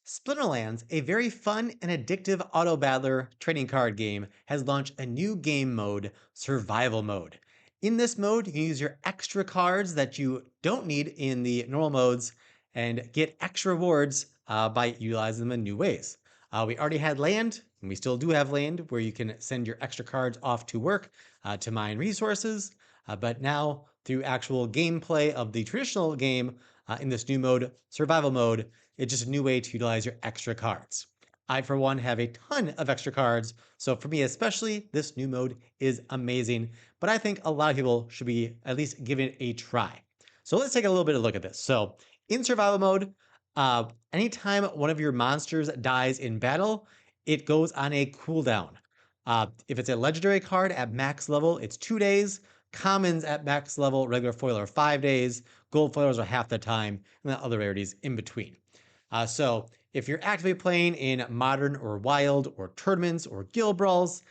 Splinterlands, a very fun and addictive auto battler trading card game, has launched a new game mode, Survival Mode. In this mode, you can use your extra cards that you don't need in the normal modes and get extra rewards by utilizing them in new ways. We already had land, and we still do have land, where you can send your extra cards off to work to mine resources. But now, through actual gameplay of the traditional game in this new mode, Survival Mode, it's just a new way to utilize your extra cards. I, for one, have a ton of extra cards, so for me especially, this new mode is amazing, but I think a lot of people should be at least giving it a try. So let's take a little bit of a look at this. So in survival mode, anytime one of your monsters dies in battle, it goes on a cooldown. If it's a legendary card at max level, it's 2 days. Commons at max level, regular foil are 5 days. Gold foils are half the time, and then other rarities in between. So if you're actively playing in modern or wild or tournaments or guild brawls,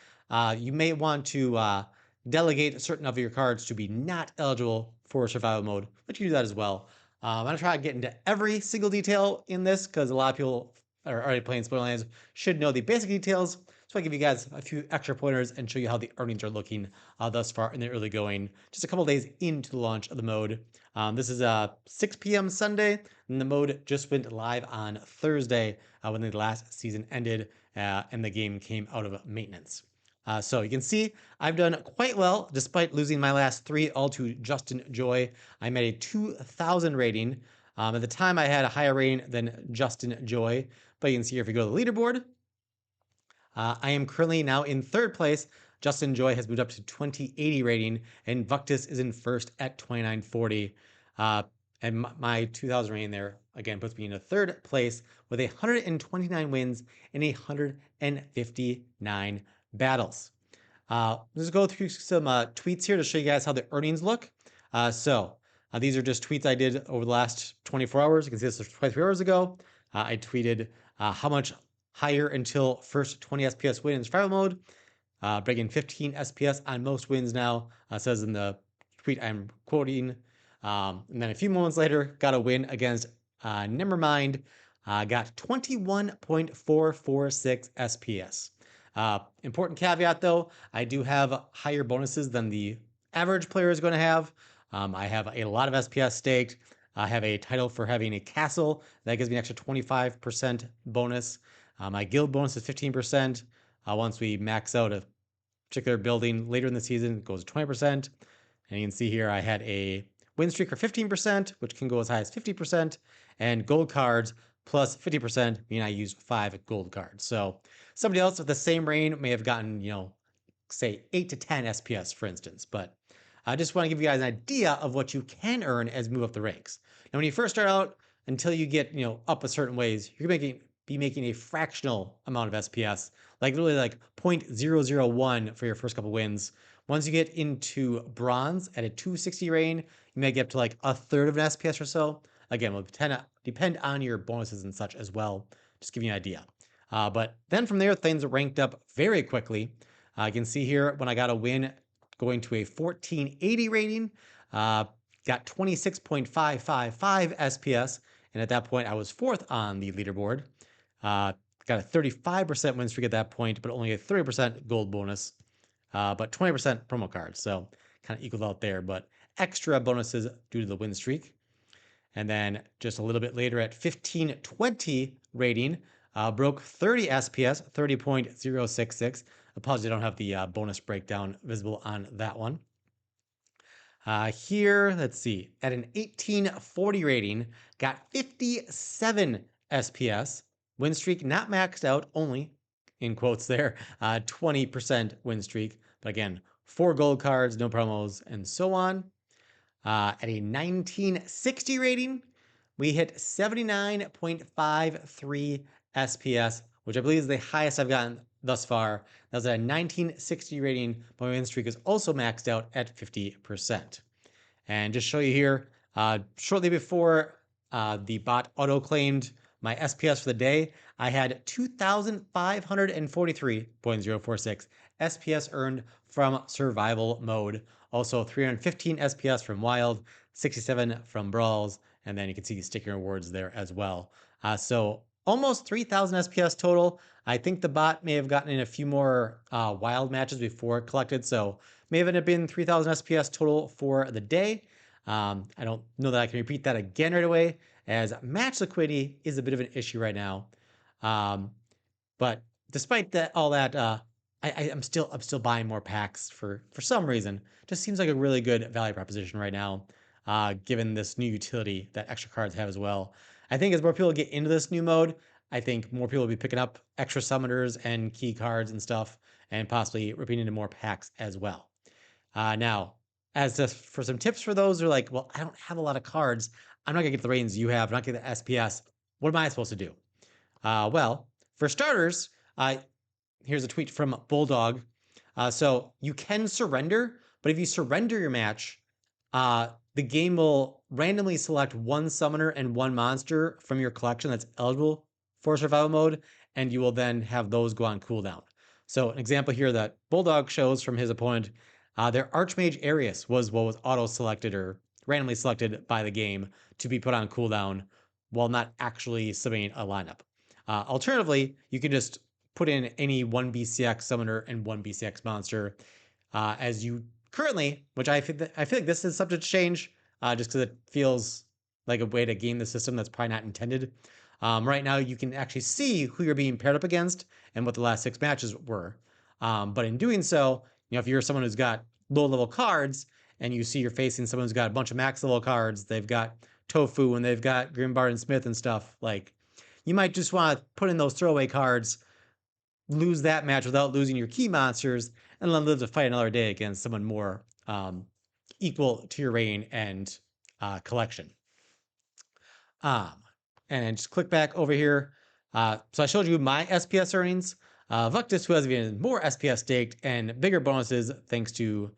you may want to delegate certain of your cards to be not eligible for survival mode, but you can do that as well. I'm going to try to get into every single detail in this because a lot of people are already playing Splinterlands should know the basic details. So I give you guys a few extra pointers and show you how the earnings are looking thus far in the early going, just a couple days into the launch of the mode. This is 6 p.m. Sunday, and the mode just went live on Thursday when the last season ended and the game came out of maintenance. So you can see I've done quite well despite losing my last 3 all to Justin Joy. I'm at a 2,000 rating. At the time, I had a higher rating than Justin Joy, but you can see here if you go to the leaderboard, I am currently now in 3rd place. Justin Joy has moved up to 2080 rating, and Vuctus is in 1st at 2940. And my 2000 rating there, again, puts me in a 3rd place with 129 wins and 159 battles. Let's go through some tweets here to show you guys how the earnings look. These are just tweets I did over the last 24 hours. You can see this was 23 hours ago. I tweeted how much higher until first 20 SPS win in survival mode, breaking 15 SPS on most wins now, says in the tweet I'm quoting. And then a few moments later, got a win against Nevermind, got 21.446 SPS. Important caveat though, I do have higher bonuses than the average player is going to have. I have a lot of SPS staked. I have a title for having a castle that gives me an extra 25% bonus. My guild bonus is 15%. Once we max out a particular building later in the season, it goes to 20%. And you can see here I had a win streak for 15%, which can go as high as 50%, and gold cards plus 50%, meaning I used 5 gold cards. So somebody else with the same rain may have gotten, say 8 to 10 SPS, for instance. But I just want to give you guys an idea of what you can earn as you move up the ranks. Now, when you first start out, until you get, up a certain ways, you're be making a fractional amount of SPS, like literally like 0.001 for your first couple wins. Once you get into bronze at a 260 rain, you may get up to like a third of an SPS or so. Again, will depend on your bonuses and such as well. Just giving you an idea. But then from there, things ranked up very quickly. You can see here when I got a win going to a 1480 rating, got 26.555 SPS. And at that point, I was 4th on the leaderboard. Got a 35% win streak at that point, but only a 30% gold bonus, but 20% promo cards. So kind of equals out there, but extra bonuses due to the win streak. And then just a little bit later at 1520 rating, broke 30 SPS, 30.066. Apologies, I don't have the bonus breakdown visible on that one. Here, let's see, at an 1840 rating, got 57 SPS. Win streak not maxed out, only, in quotes there, 20% win streak. But again, 4 gold cards, no promos, and so on. At a 1960 rating, we hit 79.53 SPS, which I believe is the highest I've gotten thus far. That was at a 1960 rating, but my win streak is also maxed out at 50%. And just show you here, shortly before the bot auto-claimed my SPS for the day, I had 2,543.046 SPS earned from survival mode. Also 315 SPS from wild, 67 from brawls, and then you can see the sticker rewards there as well. So almost 3,000 SPS total. I think the bot may have gotten in a few more wild matches before it collected, so may have ended up being 3,000 SPS total for the day. I don't know that I can repeat that again right away, as match liquidity is a bit of an issue right now. But despite that, all that, I'm still buying more packs for some reason. Just seems like a really good value proposition right now, given this new utility that extra cards have as well. I think as more people get into this new mode, I think more people will be picking up extra summoners and key cards and stuff, and possibly ripping into more packs as well. Now, for some tips for those who are like, well, I don't have a lot of cards. I'm not gonna get the ratings you have. I'm not gonna get the SPS. What am I supposed to do? Well, for starters, here's a tweet from Bulldog. So you can surrender, but if you surrender your match, the game will randomly select one summoner and one monster from your collection that's eligible for survival mode, and you will then have those go on cooldown. So an example here that Bulldog shows from his opponent, their Archmage Arius was what was auto-selected or randomly selected by the game to be put on cooldown while not actually submitting a lineup. Alternatively, you can just put in any one BCX summoner and one BCX monster as you currently, which I feel like this is subject to change just because it feels like a way to game the system that's probably not intended. Right now, you can actually see who you're being paired up against and what the last 6 matches were. But in doing so, if you're someone who's got low level cards and you see you're facing someone who's got a bunch of max level cards, they've got Tofu and they've got Grimbard and Smith and stuff, like you might just want to put in those throwaway cards, lose that match without losing your key monsters, and then live to fight another day against someone more equal to your reign and collection. And just click back over here. So I showed you my SPS earnings. Vuctus, who has even more SPS staked and bigger bonuses thanks to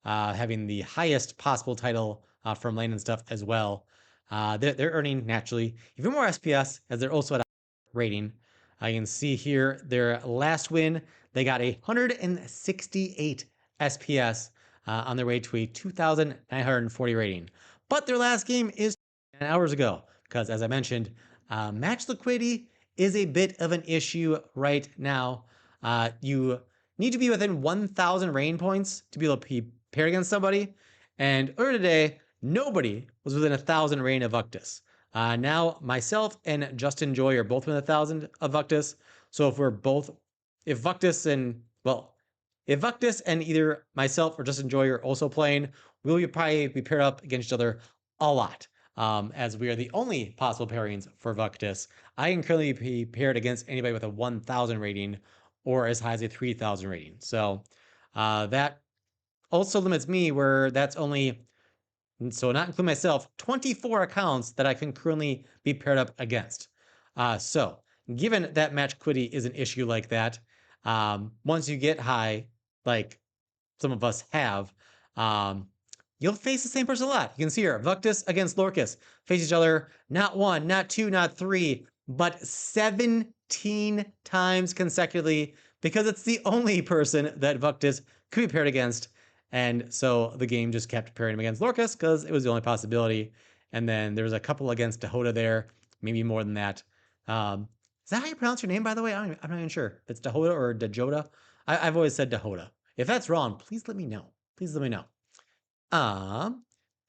having the highest possible title from lane and stuff as well. They're earning naturally even more SPS as they're also at a rating. You can see here their last win, they got 168 SPS on their way to a 2,940 rating. But their last game is 10 hours ago, because as I mentioned, match liquidity is a bit of an issue right now. You need to be within 1,000 rain points to be able to be paired against somebody. And earlier today, nobody was within 1,000 rain of Vuctus. Now, myself and Justin Joy are both within 1,000 of Vuctus. So if Vuctus and either myself or Justin Joy are also playing, we'll probably be paired up against each other a lot. As we are the only possible pairings for Vuctus. I can currently be paired against anybody with a 1,000 rating or as high as a 3,000 rating. So that also limits me where that's only, so not including myself, 24 accounts that I can currently be paired up against. So given that match liquidity is an issue like that, once you get high, like some of us have, you'll face the same person a lot. You can see here, Vuctus against Lorcus face each other not 1, not 2, not 3, but 17 times consecutively because it's the only person that Vuctus could be paired against. And so the game just kept pairing him against Lorcus because it was the only possibility. And then there's a couple against Dahota there, maybe more than that. Is that how you pronounce your name, by the way? I'm not even sure if it's Dahota or Dajota. I've always said Dahota. If that's wrong, please let me know. Please let me know.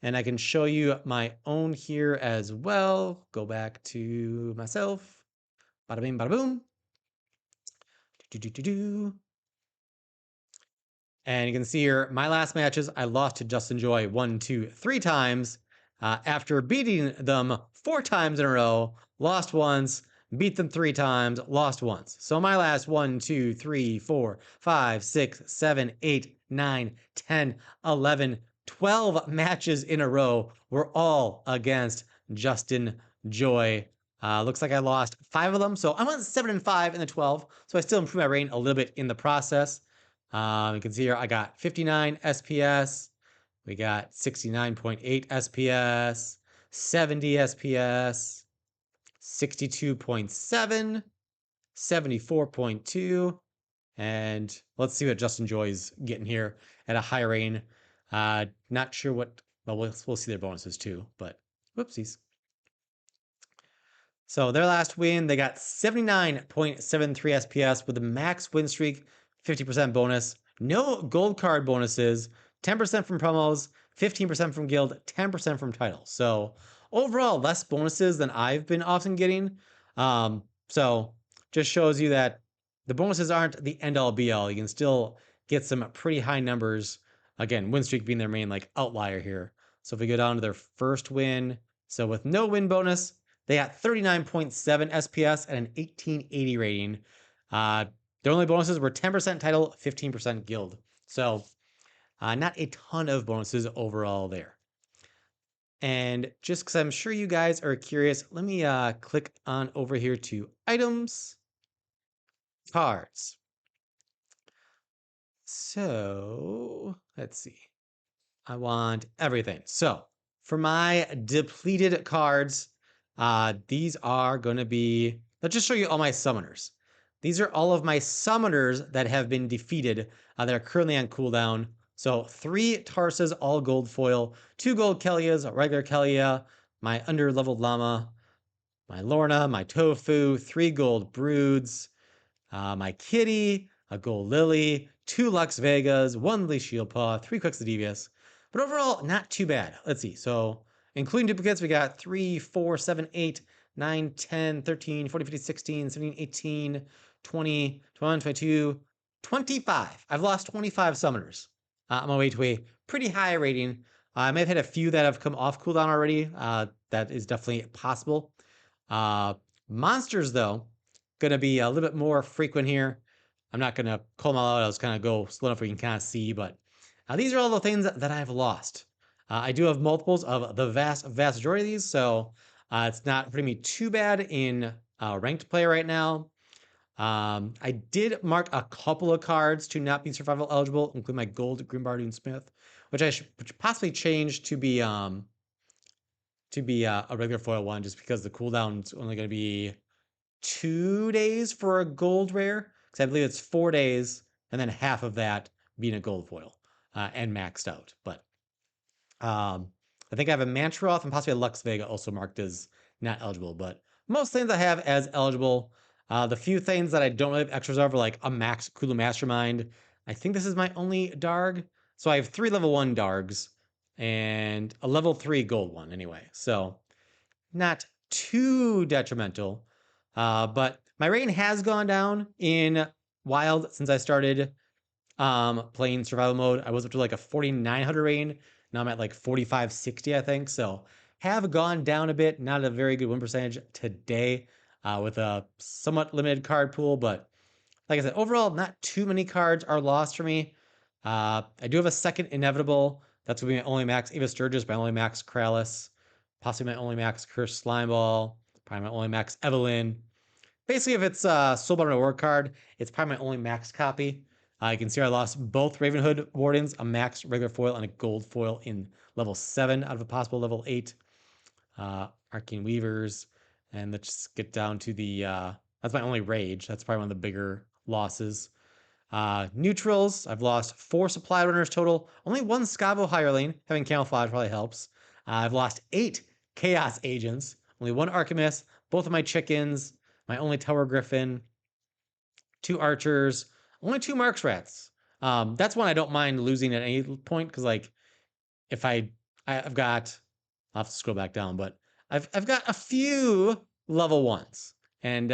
And I can show you my own here as well. Go back to myself. Bada bing, bada boom. And you can see here, my last matches, I lost to Justin Joy 1, 2, 3 times. After beating them 4 times in a row, lost once, beat them 3 times, lost once. So my last 1, 2, 3, 4, 5, 6, 7, 8, 9, 10, 11, 12 matches in a row were all against Justin Joy. Looks like I lost 5 of them. So I'm on 7 and 5 in the 12. So I still improved my rating a little bit in the process. You can see here I got 59 SPS. We got 69.8 SPS, 70 SPS, 62.7, 74.2, and let's see what Justin Joy's getting here at a high rain. Not sure what, well, we'll see their bonuses too, but whoopsies. So their last win, they got 79.73 SPS with a max win streak, 50% bonus, no gold card bonuses, 10% from promos, 15% from guild, 10% from titles. So overall, less bonuses than I've been often getting. So just shows you that the bonuses aren't the end all be all. You can still get some pretty high numbers. Again, win streak being their main like outlier here. So if we go down to their first win, so with no win bonus, they got 39.7 SPS and an 1880 rating. Their only bonuses were 10% title, 15% guild. So not a ton of bonuses overall there. And just because I'm sure you guys are curious, let me click on over here to items, cards. So let's see. I want everything. So for my depleted cards, these are going to be, let's just show you all my summoners. These are all of my summoners that have been defeated that are currently on cooldown. So 3 Tarsas, all gold foil, 2 gold Kellias, a regular Kellia, my under-leveled llama, my Lorna, my Tofu, 3 gold Broods, my Kitty, a gold Lily, 2 Lux Vegas, 1 Lee Shield Paw, 3 Quicks the Devious. But overall, not too bad. Let's see. So, including duplicates, we got 3, 4, 7, 8, 9, 10, 13, 14, 15, 16, 17, 18, 20, 21, 22, 25. I've lost 25 summoners on my way to a pretty high rating. I may have had a few that have come off cooldown already. That is definitely possible. Monsters, though, going to be a little bit more frequent here. I'm not going to call them all out. I'll just kind of go slow enough where you can kind of see. But these are all the things that I've lost. I do have multiples of the vast majority of these. So it's not hurting me too bad in ranked play right now. I did mark a couple of cards to not be survival eligible, including my gold Grimbardoon Smith, which I should possibly change to be a regular foil one, just because the cooldown's only going to be 2 days for a gold rare, because I believe it's 4 days, and then half of that being a gold foil and maxed out. But I think I have a Mantroth and possibly a Lux Vega also marked as not eligible. But most things I have as eligible. The few things that I don't really have extras of are like a max Kulu Mastermind. I think this is my only Darg. So I have 3 level 1 Dargs and a level 3 gold one anyway. So not too detrimental. But my rating has gone down in Wild since I started playing survival mode. I was up to like a 4,900 rating. Now I'm at like 4,560, I think. So have gone down a bit. Not a very good win percentage today with a somewhat limited card pool. But like I said, overall, not too many cards are lost for me. I do have a second Inevitable. That's going to be my only max Eva Sturgis, my only max Kralis, possibly my only max Cursed Slimeball, probably my only max Evelyn. Basically, if it's Soulbound Reward card, it's probably my only max copy. You can see I lost both Ravenhood Wardens, a max regular foil and a gold foil in level 7 out of a possible level 8. Arcane Weavers. And let's just get down to the... that's my only Rage. That's probably one of the bigger losses. Neutrals, I've lost 4 Supply Runners total. Only 1 Scavo Hireling. Having Camouflage probably helps. I've lost 8 Chaos Agents. Only 1 Archimist. Both of my Chickens. My only Tower Griffin. 2 Archers. Only 2 Marks Rats. That's one I don't mind losing at any point, because like if I've got, I'll have to scroll back down, but I've got a few level 1s. And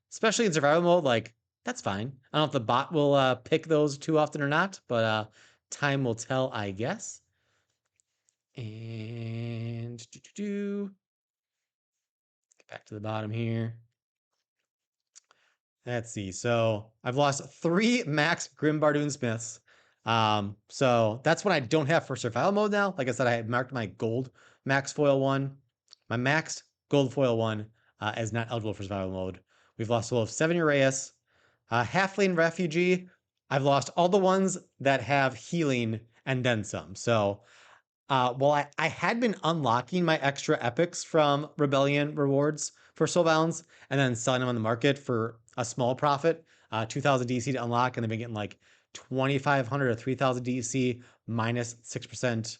especially in survival mode, like that's fine. I don't know if the bot will pick those too often or not, but time will tell, I guess. And get back to the bottom here. Let's see. So I've lost 3 max Grimbardoon Smiths. So that's what I don't have for survival mode now. Like I said, I had marked my gold max foil one, my maxed gold foil one as not eligible for survival mode. We've lost a total of 7 Uraeus. Halfling Refugee, I've lost all the ones that have healing and then some. So well, I had been unlocking my extra epics from Rebellion rewards for Soulbounds and then selling them on the market for a small profit, 2,000 DC to unlock, and they've been getting like 2,500 or 3,000 DC minus 6%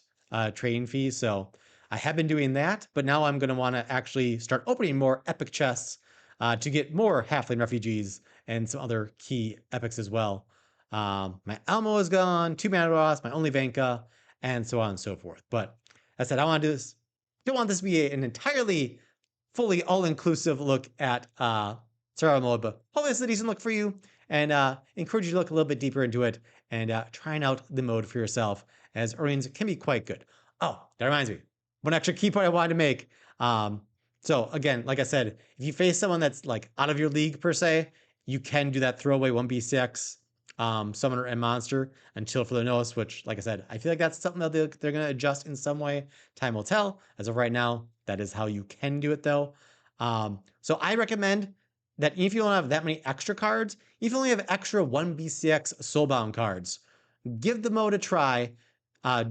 trading fees. So I have been doing that, but now I'm going to want to actually start opening more epic chests to get more halfling refugees and some other key epics as well. My Almo is gone, 2 mana loss, my only Vanka, and so on and so forth. But as I said, I want to do this. Don't want this to be an entirely fully all-inclusive look at survival mode, but hopefully it's a decent look for you, and encourage you to look a little bit deeper into it and trying out the mode for yourself, as earnings can be quite good. Oh, that reminds me, one extra key point I wanted to make. So again, like I said, if you face someone that's like out of your league per se, you can do that throwaway 1b6 summoner and monster until further notice, which, like I said, I feel like that's something that they're going to adjust in some way. Time will tell. As of right now, that is how you can do it, though. So I recommend that if you don't have that many extra cards, if you only have extra 1BCX Soulbound cards, give the mode a try.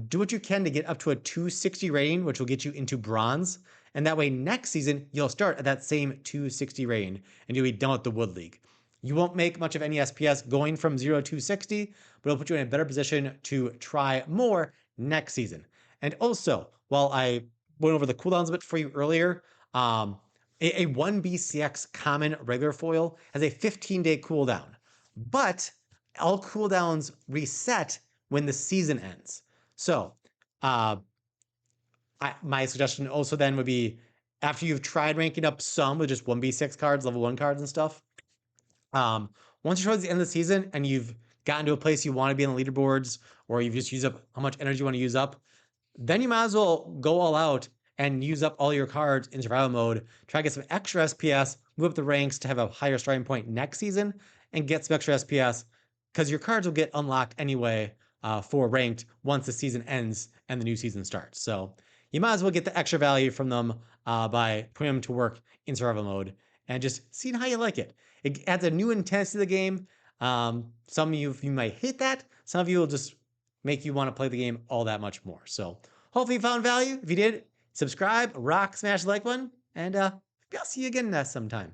Do what you can to get up to a 260 rating, which will get you into bronze. And that way, next season, you'll start at that same 260 rating, and you'll be done with the Wood League. You won't make much of any SPS going from 0 to 260, but it'll put you in a better position to try more next season. And also, while I went over the cooldowns a bit for you earlier, a 1BCX common regular foil has a 15-day cooldown, but all cooldowns reset when the season ends. So my suggestion also then would be, after you've tried ranking up some with just 1b6 cards, level 1 cards and stuff, once you're towards the end of the season and you've gotten to a place you want to be on the leaderboards, or you've just used up how much energy you want to use up, then you might as well go all out and use up all your cards in survival mode, try to get some extra SPS, move up the ranks to have a higher starting point next season, and get some extra SPS, because your cards will get unlocked anyway for ranked once the season ends and the new season starts. So you might as well get the extra value from them by putting them to work in survival mode and just seeing how you like it. It adds a new intensity to the game. Some of you might hate that. Some of you will just make you want to play the game all that much more. So hopefully you found value. If you did, subscribe, rock, smash the like button, and maybe I'll see you again sometime.